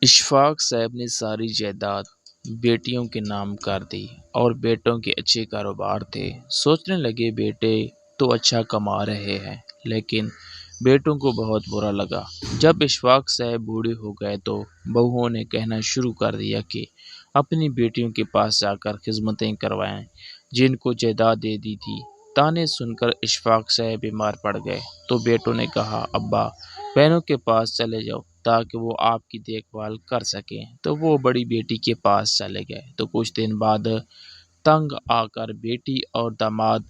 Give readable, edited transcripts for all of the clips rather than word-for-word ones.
اشفاق صاحب نے ساری جائیداد بیٹیوں کے نام کر دی اور بیٹوں کے اچھے کاروبار تھے۔ سوچنے لگے بیٹے تو اچھا کما رہے ہیں، لیکن بیٹوں کو بہت برا لگا۔ جب اشفاق صاحب بوڑھے ہو گئے تو بہوؤں نے کہنا شروع کر دیا کہ اپنی بیٹیوں کے پاس جا کر خدمتیں کروائیں جن کو جائیداد دے دی تھی۔ طعنے سن کر اشفاق صاحب بیمار پڑ گئے تو بیٹوں نے کہا ابا بہنوں کے پاس چلے جاؤ تاکہ وہ آپ کی دیکھ بھال کر سکیں۔ تو وہ بڑی بیٹی کے پاس چلے گئے تو کچھ دن بعد تنگ آ کر بیٹی اور داماد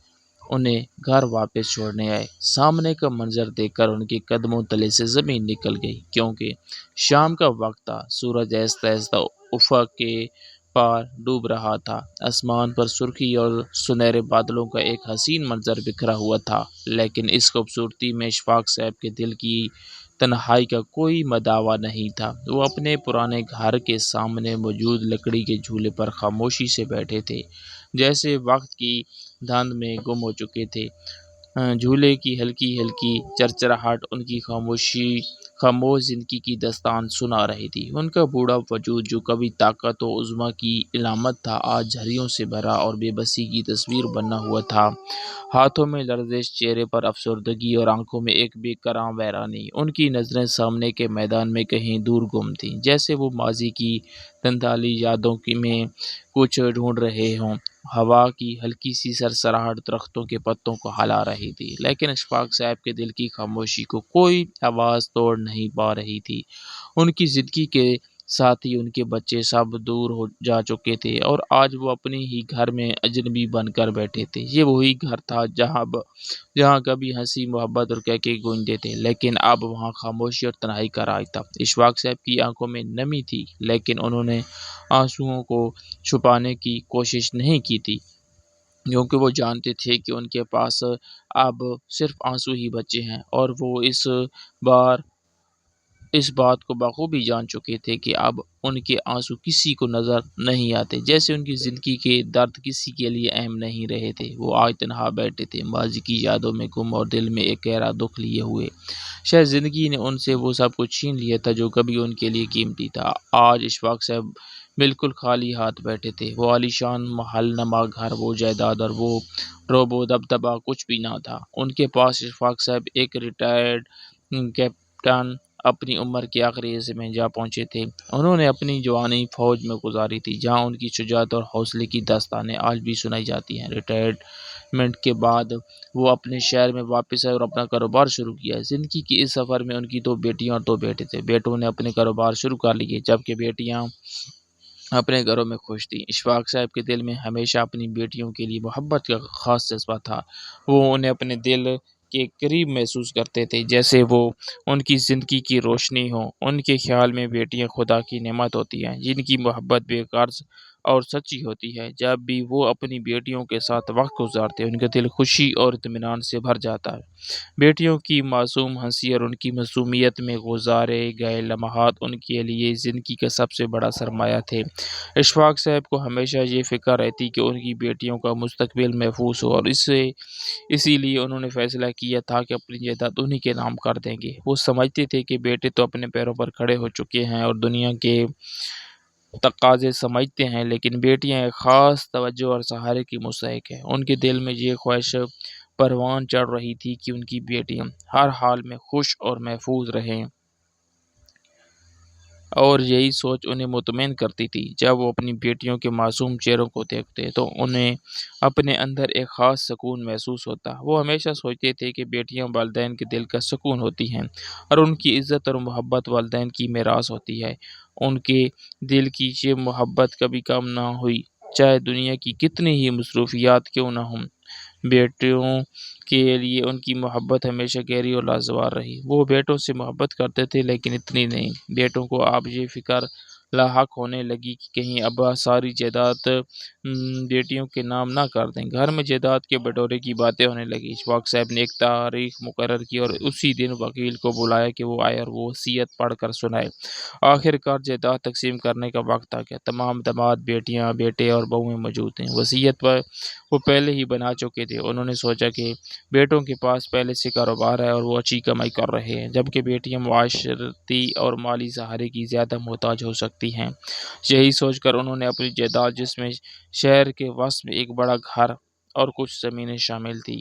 انہیں گھر واپس چھوڑنے آئے۔ سامنے کا منظر دیکھ کر ان کے قدموں تلے سے زمین نکل گئی، کیونکہ شام کا وقت تھا۔ سورج آہستہ آہستہ افق کے پار ڈوب رہا تھا۔ آسمان پر سرخی اور سنہرے بادلوں کا ایک حسین منظر بکھرا ہوا تھا، لیکن اس خوبصورتی میں اشفاق صاحب کے دل کی تنہائی کا کوئی مداوا نہیں تھا۔ وہ اپنے پرانے گھر کے سامنے موجود لکڑی کے جھولے پر خاموشی سے بیٹھے تھے، جیسے وقت کی دھند میں گم ہو چکے تھے۔ جھولے کی ہلکی ہلکی چرچراہٹ ان کی خاموش زندگی کی داستان سنا رہی تھی۔ ان کا بوڑھا وجود جو کبھی طاقت و عظمہ کی علامت تھا، آج جھریوں سے بھرا اور بے بسی کی تصویر بنا ہوا تھا۔ ہاتھوں میں لرزش، چہرے پر افسردگی اور آنکھوں میں ایک بے قرار ویرانی۔ ان کی نظریں سامنے کے میدان میں کہیں دور گم تھیں، جیسے وہ ماضی کی دھندلی یادوں میں کچھ ڈھونڈ رہے ہوں۔ ہوا کی ہلکی سی سرسراہٹ درختوں کے پتوں کو ہلا رہی تھی، لیکن اشفاق صاحب کے دل کی خاموشی کو کوئی آواز توڑ نہیں پا رہی تھی۔ ان کی زندگی کے ساتھی، ان کے بچے سب دور ہو جا چکے تھے اور آج وہ اپنے ہی گھر میں اجنبی بن کر بیٹھے تھے۔ یہ وہی گھر تھا جہاں کبھی ہنسی، محبت اور کہکے گونجتے تھے، لیکن اب وہاں خاموشی اور تنہائی کا راج تھا۔ اشفاق صاحب کی آنکھوں میں نمی تھی، لیکن انہوں نے آنسوؤں کو چھپانے کی کوشش نہیں کی تھی، کیونکہ وہ جانتے تھے کہ ان کے پاس اب صرف آنسو ہی بچے ہیں، اور وہ اس بات کو بخوبی جان چکے تھے کہ اب ان کے آنسو کسی کو نظر نہیں آتے، جیسے ان کی زندگی کے درد کسی کے لیے اہم نہیں رہے تھے۔ وہ آج تنہا بیٹھے تھے، ماضی کی یادوں میں گم اور دل میں ایک گہرا دکھ لیے ہوئے۔ شاید زندگی نے ان سے وہ سب کچھ چھین لیا تھا جو کبھی ان کے لیے قیمتی تھا۔ آج اشفاق صاحب بالکل خالی ہاتھ بیٹھے تھے۔ وہ عالیشان محل نما گھر، وہ جائیداد اور وہ روب و دبدبہ کچھ بھی نہ تھا۔ ان کے پاس اشفاق صاحب ایک ریٹائرڈ کیپٹن اپنی عمر کے آخری حصے میں جا پہنچے تھے۔ انہوں نے اپنی جوانی فوج میں گزاری تھی، جہاں ان کی شجاعت اور حوصلے کی داستانیں آج بھی سنائی جاتی ہیں۔ ریٹائرمنٹ کے بعد وہ اپنے شہر میں واپس آئے اور اپنا کاروبار شروع کیا۔ زندگی کے اس سفر میں ان کی 2 بیٹیاں اور 2 بیٹے تھے۔ بیٹوں نے اپنے کاروبار شروع کر لیے، جبکہ بیٹیاں اپنے گھروں میں خوش تھیں۔ اشفاق صاحب کے دل میں ہمیشہ اپنی بیٹیوں کے لیے محبت کا خاص جذبہ تھا۔ وہ انہیں اپنے دل کے قریب محسوس کرتے تھے، جیسے وہ ان کی زندگی کی روشنی ہوں۔ ان کے خیال میں بیٹیاں خدا کی نعمت ہوتی ہیں، جن کی محبت بے غرض اور سچی ہوتی ہے۔ جب بھی وہ اپنی بیٹیوں کے ساتھ وقت گزارتے، ان کا دل خوشی اور اطمینان سے بھر جاتا ہے۔ بیٹیوں کی معصوم ہنسی اور ان کی معصومیت میں گزارے گئے لمحات ان کے لیے زندگی کا سب سے بڑا سرمایہ تھے۔ اشفاق صاحب کو ہمیشہ یہ فکر رہتی کہ ان کی بیٹیوں کا مستقبل محفوظ ہو، اور اسی لیے انہوں نے فیصلہ کیا تھا کہ اپنی جائیداد انہی کے نام کر دیں گے۔ وہ سمجھتے تھے کہ بیٹے تو اپنے پیروں پر کھڑے ہو چکے ہیں اور دنیا کے تقاضے سمجھتے ہیں، لیکن بیٹیاں ایک خاص توجہ اور سہارے کی مستحق ہیں۔ ان کے دل میں یہ خواہش پروان چڑھ رہی تھی کہ ان کی بیٹیاں ہر حال میں خوش اور محفوظ رہیں، اور یہی سوچ انہیں مطمئن کرتی تھی۔ جب وہ اپنی بیٹیوں کے معصوم چہروں کو دیکھتے تو انہیں اپنے اندر ایک خاص سکون محسوس ہوتا۔ وہ ہمیشہ سوچتے تھے کہ بیٹیاں والدین کے دل کا سکون ہوتی ہیں، اور ان کی عزت اور محبت والدین کی میراث ہوتی ہے۔ ان کے دل کی یہ محبت کبھی کم نہ ہوئی، چاہے دنیا کی کتنی ہی مصروفیات کیوں نہ ہوں۔ بیٹوں کے لیے ان کی محبت ہمیشہ گہری اور لازوال رہی۔ وہ بیٹوں سے محبت کرتے تھے، لیکن اتنی نہیں۔ بیٹوں کو اب یہ فکر لاحق ہونے لگی کہ کہیں ابا ساری جائیداد بیٹیوں کے نام نہ کر دیں۔ گھر میں جائیداد کے بٹورے کی باتیں ہونے لگی۔ اشفاق صاحب نے ایک تاریخ مقرر کی اور اسی دن وکیل کو بلایا کہ وہ آئے اور وہ وصیت پڑھ کر سنائے۔ آخر کار جائیداد تقسیم کرنے کا وقت آ گیا۔ تمام داماد، بیٹیاں، بیٹے اور بہویں موجود تھے۔ وصیت پر وہ پہلے ہی بنا چکے تھے۔ انہوں نے سوچا کہ بیٹوں کے پاس پہلے سے کاروبار ہے اور وہ اچھی کمائی کر رہے ہیں، جبکہ بیٹیاں معاشرتی اور مالی سہارے کی زیادہ محتاج ہو سکتی ہیں۔ یہی سوچ کر انہوں نے اپنی جائیداد، جس میں شہر کے وسط میں ایک بڑا گھر اور کچھ زمینیں شامل تھی،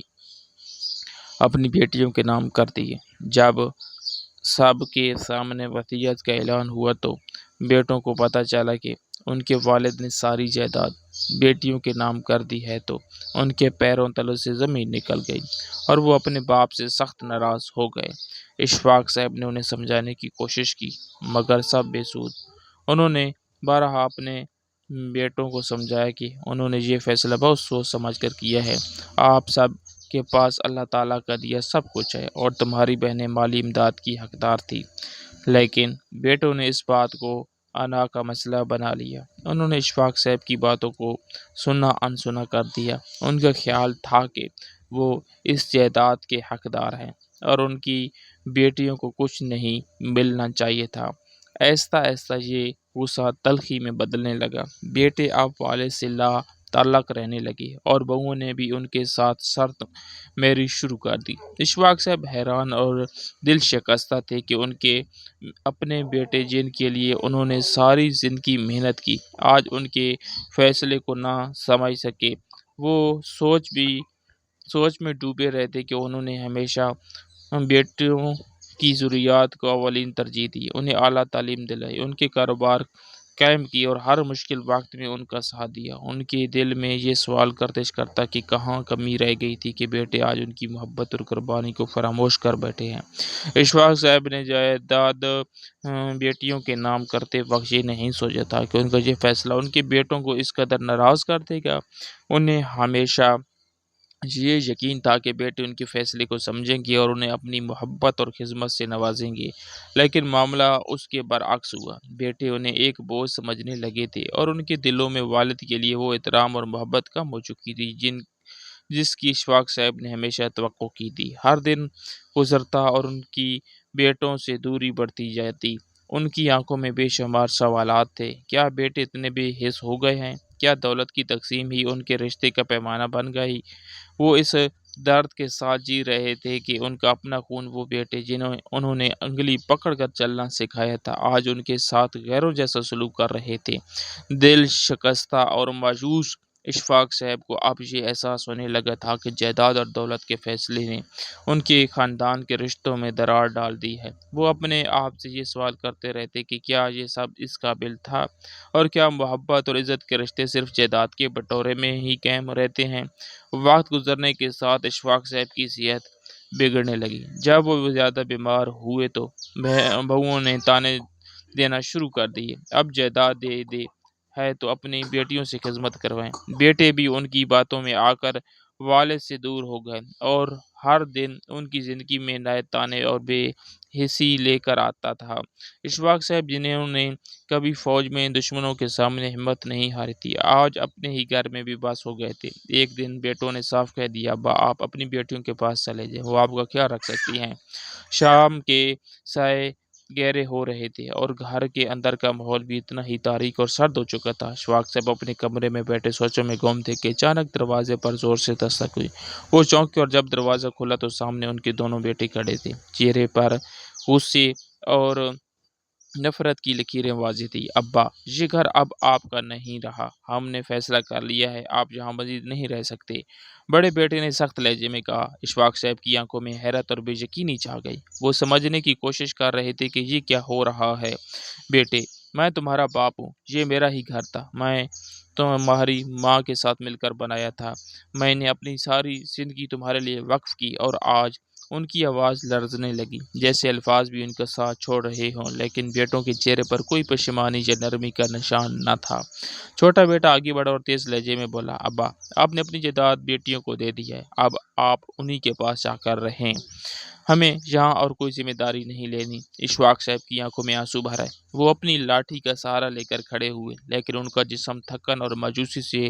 اپنی بیٹیوں کے نام کر دی۔ جب سب کے سامنے وصیت کا اعلان ہوا تو بیٹوں کو پتہ چلا کہ ان کے والد نے ساری جائیداد بیٹیوں کے نام کر دی ہے تو ان کے پیروں تلوں سے زمین نکل گئی اور وہ اپنے باپ سے سخت ناراض ہو گئے۔ اشفاق صاحب نے انہیں سمجھانے کی کوشش کی مگر سب بے سود۔ انہوں نے بارہا اپنے بیٹوں کو سمجھایا کہ انہوں نے یہ فیصلہ بہت سوچ سمجھ کر کیا ہے۔ آپ سب کے پاس اللہ تعالیٰ کا دیا سب کچھ ہے اور تمہاری بہنیں مالی امداد کی حقدار تھی، لیکن بیٹوں نے اس بات کو انا کا مسئلہ بنا لیا۔ انہوں نے اشفاق صاحب کی باتوں کو سنا انسنا کر دیا۔ ان کا خیال تھا کہ وہ اس جائیداد کے حقدار ہیں اور ان کی بیٹیوں کو کچھ نہیں ملنا چاہیے تھا۔ آہستہ آہستہ یہ غصہ تلخی میں بدلنے لگا۔ بیٹے اب والد سے لا تعلق رہنے لگے اور بہوؤں نے بھی ان کے ساتھ شرط میری شروع کر دی۔ اشفاق صاحب حیران اور دل شکستہ تھے کہ ان کے اپنے بیٹے، جن کے لیے انہوں نے ساری زندگی محنت کی، آج ان کے فیصلے کو نہ سمجھ سکے۔ وہ سوچ میں ڈوبے رہتے کہ انہوں نے ہمیشہ بیٹوں کی ضروریات کو اولین ترجیح دی، انہیں اعلیٰ تعلیم دلائی، ان کے کاروبار قائم کی اور ہر مشکل وقت میں ان کا ساتھ دیا۔ ان کے دل میں یہ سوال گردش کرتا کہ کہاں کمی رہ گئی تھی کہ بیٹے آج ان کی محبت اور قربانی کو فراموش کر بیٹھے ہیں۔ اشفاق صاحب نے جائیداد بیٹیوں کے نام کرتے وقت یہ نہیں سوچا تھا کہ ان کا یہ فیصلہ ان کے بیٹوں کو اس قدر ناراض کر دے گا۔ انہیں ہمیشہ یہ یقین تھا کہ بیٹے ان کے فیصلے کو سمجھیں گے اور انہیں اپنی محبت اور خدمت سے نوازیں گے، لیکن معاملہ اس کے برعکس ہوا۔ بیٹے انہیں ایک بوجھ سمجھنے لگے تھے اور ان کے دلوں میں والد کے لیے وہ احترام اور محبت کم ہو چکی تھی جس کی اشفاق صاحب نے ہمیشہ توقع کی تھی۔ ہر دن گزرتا اور ان کی بیٹوں سے دوری بڑھتی جاتی۔ ان کی آنکھوں میں بے شمار سوالات تھے۔ کیا بیٹے اتنے بے حس ہو گئے ہیں؟ کیا دولت کی تقسیم ہی ان کے رشتے کا پیمانہ بن گئی؟ وہ اس درد کے ساتھ جی رہے تھے کہ ان کا اپنا خون، وہ بیٹے جنہیں انہوں نے انگلی پکڑ کر چلنا سکھایا تھا، آج ان کے ساتھ غیروں جیسا سلوک کر رہے تھے۔ دل شکستہ اور مایوس اشفاق صاحب کو اب یہ احساس ہونے لگا تھا کہ جائیداد اور دولت کے فیصلے نے ان کے خاندان کے رشتوں میں دراڑ ڈال دی ہے۔ وہ اپنے آپ سے یہ سوال کرتے رہتے کہ کیا یہ سب اس قابل تھا، اور کیا محبت اور عزت کے رشتے صرف جائیداد کے بٹورے میں ہی قائم رہتے ہیں؟ وقت گزرنے کے ساتھ اشفاق صاحب کی صحت بگڑنے لگی۔ جب وہ زیادہ بیمار ہوئے تو بہوؤں نے تانے دینا شروع کر دیے، اب جائیداد دے دے ہے تو اپنی بیٹیوں سے خدمت کروائیں۔ بیٹے بھی ان کی باتوں میں آ کر والد سے دور ہو گئے اور ہر دن ان کی زندگی میں نئے تانے اور بے حسی لے کر آتا تھا۔ اشفاق صاحب، جنہوں نے کبھی فوج میں دشمنوں کے سامنے ہمت نہیں ہاری تھی، آج اپنے ہی گھر میں بھی بس ہو گئے تھے۔ ایک دن بیٹوں نے صاف کہہ دیا، ابا آپ اپنی بیٹیوں کے پاس چلے جائیں، وہ آپ کا خیال رکھ سکتی ہیں۔ شام کے سائے گہرے ہو رہے تھے اور گھر کے اندر کا ماحول بھی اتنا ہی تاریک اور سرد ہو چکا تھا۔ اشفاق صاحب اپنے کمرے میں بیٹھے سوچوں میں گم تھے کہ اچانک دروازے پر زور سے دستک ہوئی۔ وہ چونکے اور جب دروازہ کھلا تو سامنے ان کے دونوں بیٹے کھڑے تھے۔ چہرے پر غصے اور نفرت کی لکیریں واضح تھی۔ ابا، یہ گھر اب آپ کا نہیں رہا، ہم نے فیصلہ کر لیا ہے، آپ یہاں مزید نہیں رہ سکتے، بڑے بیٹے نے سخت لہجے میں کہا۔ اشفاق صاحب کی آنکھوں میں حیرت اور بے یقینی چھا گئی۔ وہ سمجھنے کی کوشش کر رہے تھے کہ یہ کیا ہو رہا ہے۔ بیٹے، میں تمہارا باپ ہوں، یہ میرا ہی گھر تھا، میں تمہاری ماں کے ساتھ مل کر بنایا تھا، میں نے اپنی ساری زندگی تمہارے لیے وقف کی، اور آج ان کی آواز لرزنے لگی جیسے الفاظ بھی ان کا ساتھ چھوڑ رہے ہوں، لیکن بیٹوں کے چہرے پر کوئی پشیمانی یا نرمی کا نشان نہ تھا۔ چھوٹا بیٹا آگے بڑھا اور تیز لہجے میں بولا، ابا، آپ نے اپنی جائیداد بیٹیوں کو دے دی ہے، اب آپ انہی کے پاس جا کر رہیں۔ ہمیں یہاں اور کوئی ذمہ داری نہیں لینی۔ اشفاق صاحب کی آنکھوں میں آنسو بھر آئے۔ وہ اپنی لاٹھی کا سہارا لے کر کھڑے ہوئے، لیکن ان کا جسم تھکن اور مایوسی سے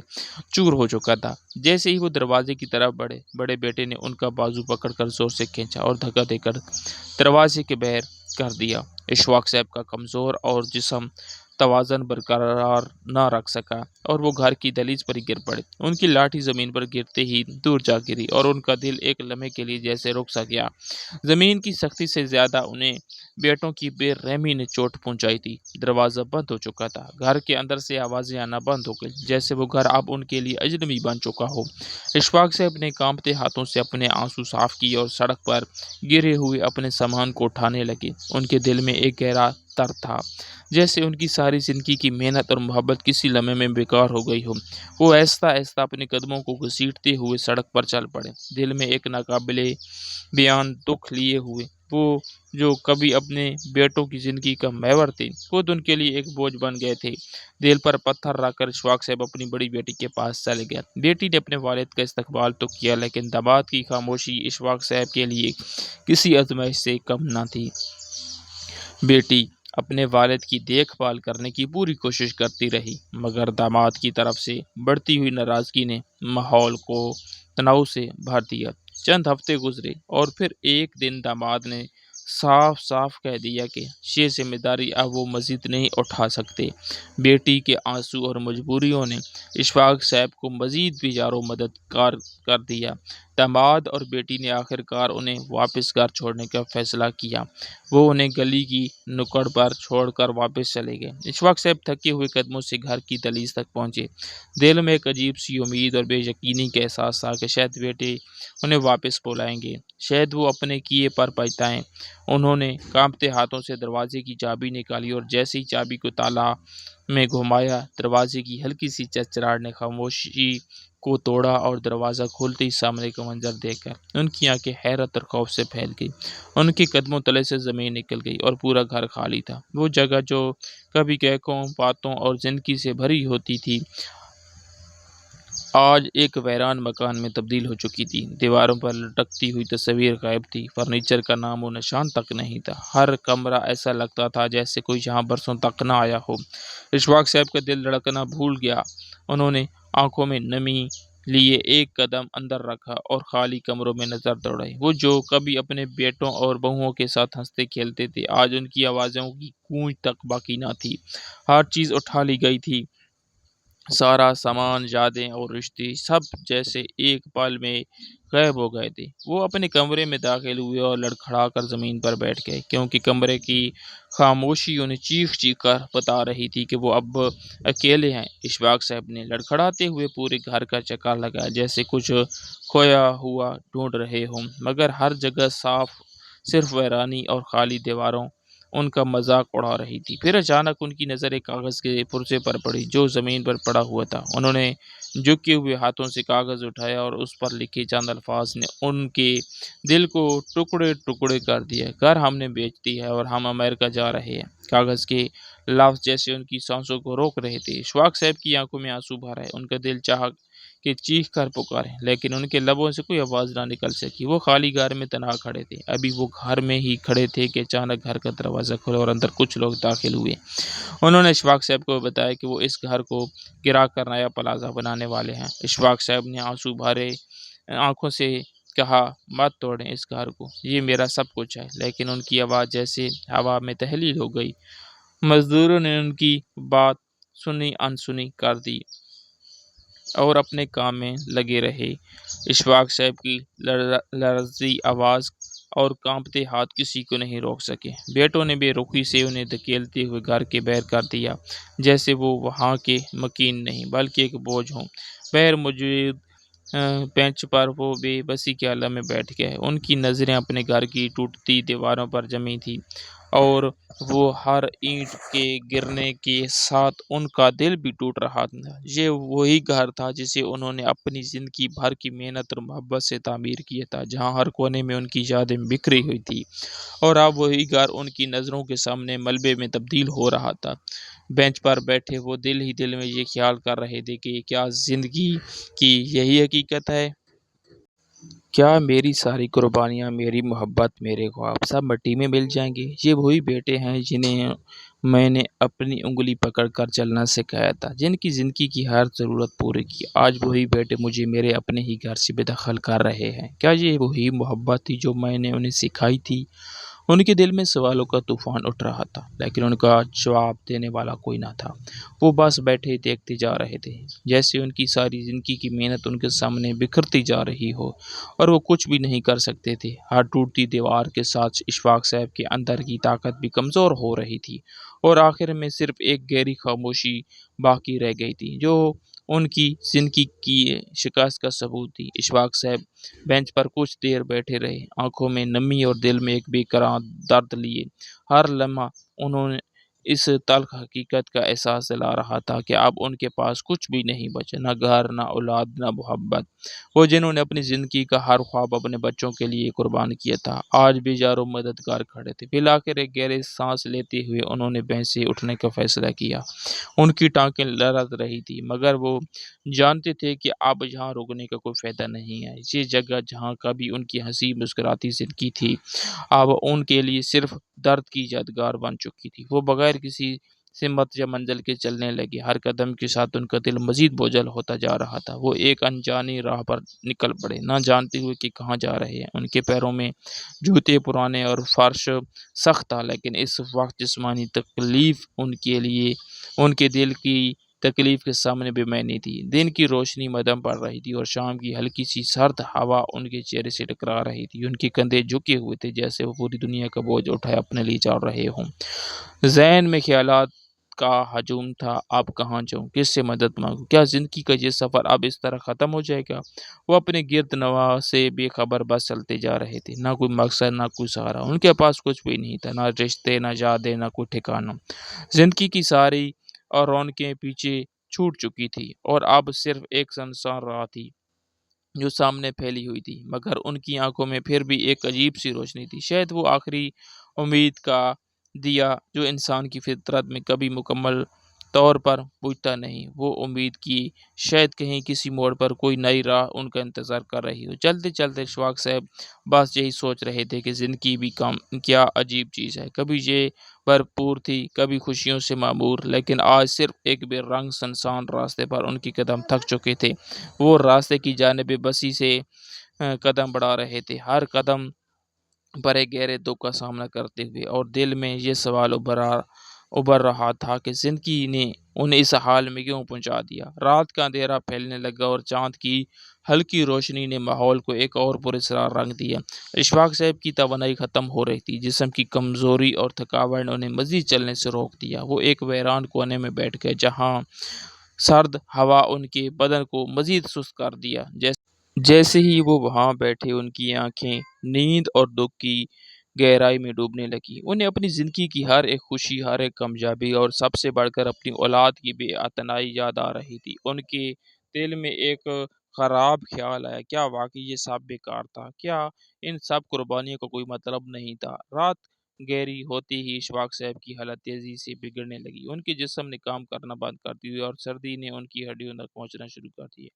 چور ہو چکا تھا۔ جیسے ہی وہ دروازے کی طرف بڑھے، بڑے بیٹے نے ان کا بازو پکڑ کر زور سے کھینچا اور دھکا دے کر دروازے کے باہر کر دیا۔ اشفاق صاحب کا کمزور اور جسم توازن برقرار نہ رکھ سکا اور وہ گھر کی دہلیز پر ہی گر پڑے۔ ان کی لاٹھی زمین پر گرتے ہی دور جا گری اور ان کا دل ایک لمحے کے لیے جیسے رک سا گیا۔ زمین کی سختی سے زیادہ انہیں بیٹوں کی بے رحمی نے چوٹ پہنچائی تھی۔ دروازہ بند ہو چکا تھا۔ گھر کے اندر سے آوازیں آنا بند ہو گئی، جیسے وہ گھر اب ان کے لیے اجنبی بن چکا ہو۔ اشفاق صاحب نے کانپتے ہاتھوں سے اپنے آنسو صاف کیے اور سڑک پر گرے ہوئے اپنے سامان کو اٹھانے لگے۔ ان کے دل میں ایک گہرا درد تھا، جیسے ان کی ساری زندگی کی محنت اور محبت کسی لمحے میں بیکار ہو گئی ہو۔ وہ آہستہ آہستہ اپنے قدموں کو گھسیٹتے ہوئے سڑک پر چل پڑے، دل میں ایک ناقابل بیان دکھ لیے ہوئے۔ وہ جو کبھی اپنے بیٹوں کی زندگی کا محور تھے، خود ان کے لیے ایک بوجھ بن گئے تھے۔ دل پر پتھر رکھ کر اشفاق صاحب اپنی بڑی بیٹی کے پاس چلے گئے۔ بیٹی نے اپنے والد کا استقبال تو کیا، لیکن داماد کی خاموشی اشفاق صاحب کے لیے کسی آزمائش سے کم نہ تھی۔ بیٹی اپنے والد کی دیکھ بھال کرنے کی پوری کوشش کرتی رہی، مگر داماد کی طرف سے بڑھتی ہوئی ناراضگی نے ماحول کو تناؤ سے بھر دیا۔ چند ہفتے گزرے اور پھر ایک دن داماد نے صاف صاف کہہ دیا کہ یہ ذمہ داری اب وہ مزید نہیں اٹھا سکتے۔ بیٹی کے آنسو اور مجبوریوں نے اشفاق صاحب کو مزید بیزار و مددگار کر دیا۔ داماد اور بیٹی نے آخر کار انہیں واپس گھر چھوڑنے کا فیصلہ کیا۔ وہ انہیں گلی کی نکڑ پر چھوڑ کر واپس چلے گئے۔ اشفاق صاحب تھکے ہوئے قدموں سے گھر کی دہلیز تک پہنچے۔ دل میں ایک عجیب سی امید اور بے یقینی کا احساس تھا کہ شاید بیٹے انہیں واپس بلائیں گے، شاید وہ اپنے کیے پر پچھتائیں۔ انہوں نے کانپتے ہاتھوں سے دروازے کی چابی نکالی اور جیسے ہی چابی کو تالا میں گھمایا، دروازے کی ہلکی سی چرچراہٹ نے خاموشی کو توڑا اور دروازہ کھولتے ہی سامنے کا منظر دیکھ کر ان کی آنکھیں حیرت اور خوف سے پھیل گئی۔ ان کے قدموں تلے سے زمین نکل گئی اور پورا گھر خالی تھا۔ وہ جگہ جو کبھی کہکوں، باتوں اور زندگی سے بھری ہوتی تھی، آج ایک ویران مکان میں تبدیل ہو چکی تھی۔ دیواروں پر لٹکتی ہوئی تصویر غائب تھی، فرنیچر کا نام و نشان تک نہیں تھا۔ ہر کمرہ ایسا لگتا تھا جیسے کوئی یہاں برسوں تک نہ آیا ہو۔ اشفاق صاحب کا دل دھڑکنا بھول گیا۔ انہوں نے آنکھوں میں نمی لیے ایک قدم اندر رکھا اور خالی کمروں میں نظر دوڑائی۔ وہ جو کبھی اپنے بیٹوں اور بہوؤں کے ساتھ ہنستے کھیلتے تھے، آج ان کی آوازوں کی گونج تک باقی نہ تھی۔ ہر چیز اٹھا لی گئی تھی، سارا سامان، یادیں اور رشتے، سب جیسے ایک پل میں غائب ہو گئے تھے۔ وہ اپنے کمرے میں داخل ہوئے اور لڑکھڑا کر زمین پر بیٹھ گئے، کیونکہ کمرے کی خاموشی انہیں چیخ چیخ کر بتا رہی تھی کہ وہ اب اکیلے ہیں۔ اشفاق صاحب نے لڑکھڑاتے ہوئے پورے گھر کا چکر لگایا، جیسے کچھ کھویا ہوا ڈھونڈ رہے ہوں، مگر ہر جگہ صرف ویرانی اور خالی دیواروں ان کا مذاق اڑا رہی تھی۔ پھر اچانک ان کی نظر ایک کاغذ کے پرزے پر پڑی جو زمین پر پڑا ہوا تھا۔ انہوں نے جھکے ہوئے ہاتھوں سے کاغذ اٹھایا اور اس پر لکھے چند الفاظ نے ان کے دل کو ٹکڑے ٹکڑے کر دیا۔ گھر ہم نے بیچ دی ہے اور ہم امریکہ جا رہے ہیں۔ کاغذ کے لفظ جیسے ان کی سانسوں کو روک رہے تھے۔ اشفاق صاحب کی آنکھوں میں آنسو بھر آئے۔ ان کا دل چاہا کہ چیخ کر پکارے، لیکن ان کے لبوں سے کوئی آواز نہ نکل سکی۔ وہ خالی گھر میں تنہا کھڑے تھے۔ ابھی وہ گھر میں ہی کھڑے تھے کہ اچانک گھر کا دروازہ کھلا اور اندر کچھ لوگ داخل ہوئے۔ انہوں نے اشفاق صاحب کو بتایا کہ وہ اس گھر کو گرا کر نیا پلازہ بنانے والے ہیں۔ اشفاق صاحب نے آنسو بھرے آنکھوں سے کہا، مت توڑیں اس گھر کو، یہ میرا سب کچھ ہے۔ لیکن ان کی آواز جیسے ہوا میں تحلیل ہو گئی۔ مزدوروں نے ان کی بات سنی انسنی کر دی اور اپنے کام میں لگے رہے۔ اشفاق صاحب کی لرزی آواز اور کانپتے ہاتھ کسی کو نہیں روک سکے۔ بیٹوں نے بے رخی سے انہیں دھکیلتے ہوئے گھر کے باہر کر دیا، جیسے وہ وہاں کے مکین نہیں بلکہ ایک بوجھ ہوں۔ باہر موجود بینچ پر وہ بے بسی کے عالم میں بیٹھ گئے۔ ان کی نظریں اپنے گھر کی ٹوٹتی دیواروں پر جمی تھیں اور وہ ہر اینٹ کے گرنے کے ساتھ ان کا دل بھی ٹوٹ رہا تھا۔ یہ وہی گھر تھا جسے انہوں نے اپنی زندگی بھر کی محنت اور محبت سے تعمیر کیا تھا، جہاں ہر کونے میں ان کی یادیں بکھری ہوئی تھیں، اور اب وہی گھر ان کی نظروں کے سامنے ملبے میں تبدیل ہو رہا تھا۔ بینچ پر بیٹھے وہ دل ہی دل میں یہ خیال کر رہے تھے کہ کیا زندگی کی یہی حقیقت ہے؟ کیا میری ساری قربانیاں، میری محبت، میرے خواب سب مٹی میں مل جائیں گے؟ یہ وہی بیٹے ہیں جنہیں میں نے اپنی انگلی پکڑ کر چلنا سکھایا تھا، جن کی زندگی کی ہر ضرورت پوری کی۔ آج وہی بیٹے مجھے میرے اپنے ہی گھر سے بے دخل کر رہے ہیں۔ کیا یہ وہی محبت تھی جو میں نے انہیں سکھائی تھی؟ ان کے دل میں سوالوں کا طوفان اٹھ رہا تھا، لیکن ان کا جواب دینے والا کوئی نہ تھا۔ وہ بس بیٹھے دیکھتے جا رہے تھے، جیسے ان کی ساری زندگی کی محنت ان کے سامنے بکھرتی جا رہی ہو اور وہ کچھ بھی نہیں کر سکتے تھے۔ ہر ٹوٹتی دیوار کے ساتھ اشفاق صاحب کے اندر کی طاقت بھی کمزور ہو رہی تھی، اور آخر میں صرف ایک گہری خاموشی باقی رہ گئی تھی، جو ان کی زندگی کی شکست کا ثبوت تھی۔ اشفاق صاحب بینچ پر کچھ دیر بیٹھے رہے، آنکھوں میں نمی اور دل میں ایک بے قرار درد لیے۔ ہر لمحہ انہوں نے اس تلخ حقیقت کا احساس دلا رہا تھا کہ اب ان کے پاس کچھ بھی نہیں بچا، نہ گھر، نہ اولاد، نہ محبت، وہ جنہوں نے اپنی زندگی کا ہر خواب اپنے بچوں کے لیے قربان کیا تھا، آج بے یار و مددگار کھڑے تھے۔ بالآخر ایک گہرے سانس لیتے ہوئے انہوں نے بینچ سے اٹھنے کا فیصلہ کیا۔ ان کی ٹانگیں لرز رہی تھی، مگر وہ جانتے تھے کہ اب یہاں رکنے کا کوئی فائدہ نہیں ہے۔ یہ جگہ جہاں کبھی ان کی ہنسی مسکراتی زندگی تھی، اب ان کے لیے صرف درد کی یادگار بن چکی تھی۔ وہ بغیر کسی سمت یا منزل کے چلنے لگے، ہر قدم کے ساتھ ان کا دل مزید بوجھل ہوتا جا رہا تھا۔ وہ ایک انجانی راہ پر نکل پڑے، نہ جانتے ہوئے کہ کہاں جا رہے ہیں۔ ان کے پیروں میں جوتے پرانے اور فرش سخت تھا، لیکن اس وقت جسمانی تکلیف ان کے لیے ان کے دل کی تکلیف کے سامنے بے معنی تھی۔ دن کی روشنی مدھم پڑ رہی تھی اور شام کی ہلکی سی سرد ہوا ان کے چہرے سے ٹکرا رہی تھی۔ ان کے کندھے جھکے ہوئے تھے، جیسے وہ پوری دنیا کا بوجھ اٹھائے اپنے لیے چل رہے ہوں۔ ذہن میں خیالات کا ہجوم تھا، اب کہاں جاؤں، کس سے مدد مانگوں، کیا زندگی کا یہ سفر اب اس طرح ختم ہو جائے گا؟ وہ اپنے گرد نواح سے بے خبر بس چلتے جا رہے تھے، نہ کوئی مقصد، نہ کوئی سہارا۔ ان کے پاس کچھ بھی نہیں تھا، نہ رشتے، نہ یادیں، نہ کوئی ٹھکانہ۔ زندگی کی ساری اور رونقیں پیچھے چھوٹ چکی تھی، اور اب صرف ایک سنسار راہ تھی جو سامنے پھیلی ہوئی تھی، مگر ان کی آنکھوں میں پھر بھی ایک عجیب سی روشنی تھی، شاید وہ آخری امید کا دیا جو انسان کی فطرت میں کبھی مکمل طور پر بجھتا نہیں۔ وہ امید کی شاید کہیں کسی موڑ پر کوئی نئی راہ ان کا انتظار کر رہی ہو۔ چلتے چلتے اشفاق صاحب بس یہی سوچ رہے تھے کہ زندگی بھی کیا عجیب چیز ہے، کبھی یہ بھرپور تھی، کبھی خوشیوں سے معمور، لیکن آج صرف ایک بے رنگ سنسان راستے پر ان کے قدم تھک چکے تھے۔ وہ راستے کی جانب بسی سے قدم بڑھا رہے تھے، ہر قدم پر ایک گہرے دکھ کا سامنا کرتے ہوئے، اور دل میں یہ سوال ابھر رہا تھا کہ زندگی نے انہیں اس حال میں کیوں پہنچا دیا۔ رات کا اندھیرا پھیلنے لگا اور چاند کی ہلکی روشنی نے ماحول کو ایک اور پراسرار رنگ دیا۔ اشفاق صاحب کی توانائی ختم ہو رہی تھی، جسم کی کمزوری اور تھکاوٹ نے انہیں مزید چلنے سے روک دیا۔ وہ ایک ویران کونے میں بیٹھ گئے، جہاں سرد ہوا ان کے بدن کو مزید سست کر دیا۔ جیسے ہی وہ وہاں بیٹھے، ان کی آنکھیں نیند اور دکھ کی گہرائی میں ڈوبنے لگی۔ انہیں اپنی زندگی کی ہر ایک خوشی، ہر ایک کامیابی اور سب سے بڑھ کر اپنی اولاد کی بے اعتنائی یاد آ رہی تھی۔ ان کے دل میں ایک خراب خیال آیا، کیا واقعی یہ سب بیکار تھا؟ کیا ان سب قربانیوں کا کوئی مطلب نہیں تھا؟ رات گہری ہوتے ہی اشفاق صاحب کی حالت تیزی سے بگڑنے لگی۔ ان کے جسم نے کام کرنا بند کر دیا اور سردی نے ان کی ہڈیوں تک پہنچنا شروع کر دیا۔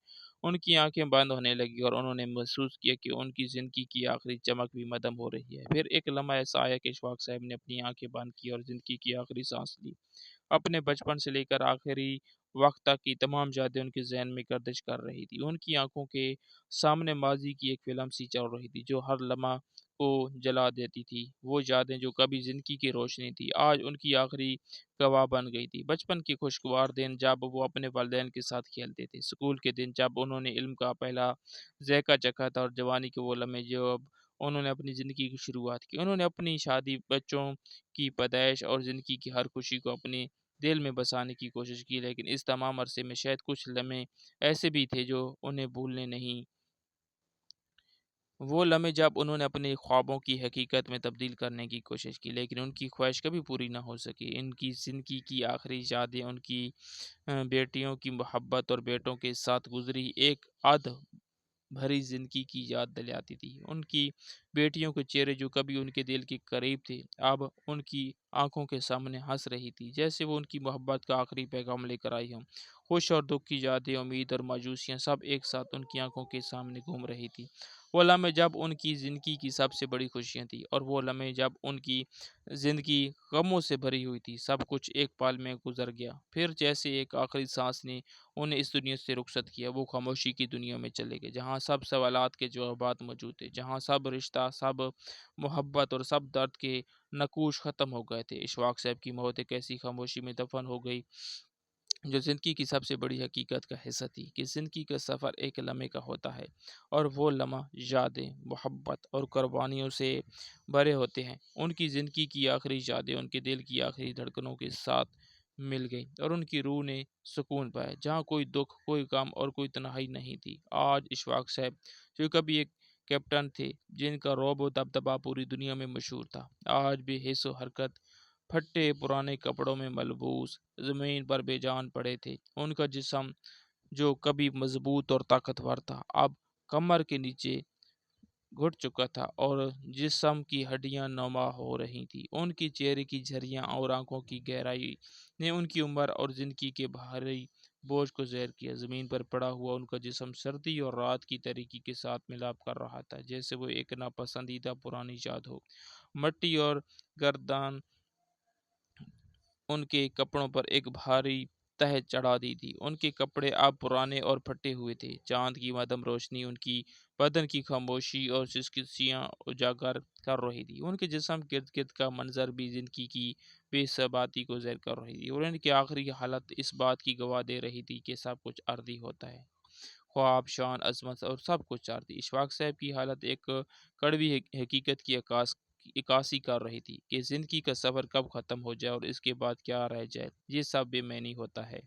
ان کی آنکھیں بند ہونے لگی اور انہوں نے محسوس کیا کہ ان کی زندگی کی آخری چمک بھی مدھم ہو رہی ہے۔ پھر ایک لمحہ ایسا آیا کہ اشفاق صاحب نے اپنی آنکھیں بند کی اور زندگی کی آخری سانس لی۔ اپنے بچپن سے لے کر آخری وقت تک کی تمام یادیں ان کے ذہن میں گردش کر رہی تھی۔ ان کی آنکھوں کے سامنے ماضی کی ایک فلم سی چل رہی تھی، جو ہر لمحہ کو جلا دیتی تھی۔ وہ یادیں جو کبھی زندگی کی روشنی تھی، آج ان کی آخری گواہ بن گئی تھی۔ بچپن کے خوشگوار دن جب وہ اپنے والدین کے ساتھ کھیلتے تھے، اسکول کے دن جب انہوں نے علم کا پہلا ذائقہ چکھا تھا، اور جوانی کے وہ لمحے جب انہوں نے اپنی زندگی کی شروعات کی۔ انہوں نے اپنی شادی، بچوں کی پیدائش اور زندگی کی ہر خوشی کو اپنے دل میں بسانے کی کوشش کی، لیکن اس تمام عرصے میں شاید کچھ لمحے ایسے بھی تھے جو انہیں بھولنے نہیں، وہ لمحے جب انہوں نے اپنے خوابوں کی حقیقت میں تبدیل کرنے کی کوشش کی، لیکن ان کی خواہش کبھی پوری نہ ہو سکی۔ ان کی زندگی کی آخری یادیں ان کی بیٹیوں کی محبت اور بیٹوں کے ساتھ گزری ایک بھری زندگی کی یاد دلاتی تھی۔ ان کی بیٹیوں کے چہرے جو کبھی ان کے دل کے قریب تھے، اب ان کی آنکھوں کے سامنے ہنس رہی تھی، جیسے وہ ان کی محبت کا آخری پیغام لے کر آئی ہوں۔ خوش اور دکھ کی یادیں، امید اور مایوسیاں، سب ایک ساتھ ان کی آنکھوں کے سامنے گھوم رہی تھی۔ وہ لمحے جب ان کی زندگی کی سب سے بڑی خوشیاں تھیں، اور وہ لمحے جب ان کی زندگی غموں سے بھری ہوئی تھی۔ سب کچھ ایک پل میں گزر گیا، پھر جیسے ایک آخری سانس نے انہیں اس دنیا سے رخصت کیا۔ وہ خاموشی کی دنیا میں چلے گئے، جہاں سب سوالات کے جوابات موجود تھے، جہاں سب رشتہ، سب محبت اور سب درد کے نقوش ختم ہو گئے تھے۔ اشفاق صاحب کی موت ایک ایسی خاموشی میں دفن ہو گئی جو زندگی کی سب سے بڑی حقیقت کا حصہ تھی، کہ زندگی کا سفر ایک لمحے کا ہوتا ہے، اور وہ لمحہ یادیں، محبت اور قربانیوں سے بھرے ہوتے ہیں۔ ان کی زندگی کی آخری یادیں ان کے دل کی آخری دھڑکنوں کے ساتھ مل گئی، اور ان کی روح نے سکون پایا، جہاں کوئی دکھ، کوئی غم اور کوئی تنہائی نہیں تھی۔ آج اشفاق صاحب، جو کبھی ایک کیپٹن تھے جن کا رعب و دبدبا پوری دنیا میں مشہور تھا، آج بھی حس و حرکت، پھٹے پرانے کپڑوں میں ملبوس، زمین پر بے جان پڑے تھے۔ ان کا جسم جو کبھی مضبوط اور طاقتور تھا، اب کمر کے نیچے گھٹ چکا تھا، اور جسم کی ہڈیاں نما ہو رہی تھیں۔ ان کی چہرے کی جھریاں اور آنکھوں کی گہرائی نے ان کی عمر اور زندگی کے بھاری بوجھ کو ظاہر کیا۔ زمین پر پڑا ہوا ان کا جسم سردی اور رات کی تاریکی کے ساتھ ملاپ کر رہا تھا، جیسے وہ ایک ناپسندیدہ پرانی یاد ہو۔ مٹی اور گردان ان کے کپڑوں پر ایک بھاری تہ چڑھا دی تھی۔ ان کے کپڑے اب پرانے اور پھٹے ہوئے تھے۔ چاند کی مدھم روشنی ان کی بدن کی خاموشی اور سسکیاں اجاگر کر رہی تھی۔ ان کے جسم گرد گرد کا منظر بھی زندگی کی بے ثباتی کو ظاہر کر رہی تھی، اور ان کی آخری حالت اس بات کی گواہ دے رہی تھی کہ سب کچھ عارضی ہوتا ہے، خواب، شان، عظمت اور سب کچھ عارضی۔ اشفاق صاحب کی حالت ایک کڑوی حقیقت کی عکاسی کر رہی تھی، کہ زندگی کا سفر کب ختم ہو جائے اور اس کے بعد کیا رہ جائے، یہ سب بے معنی ہوتا ہے۔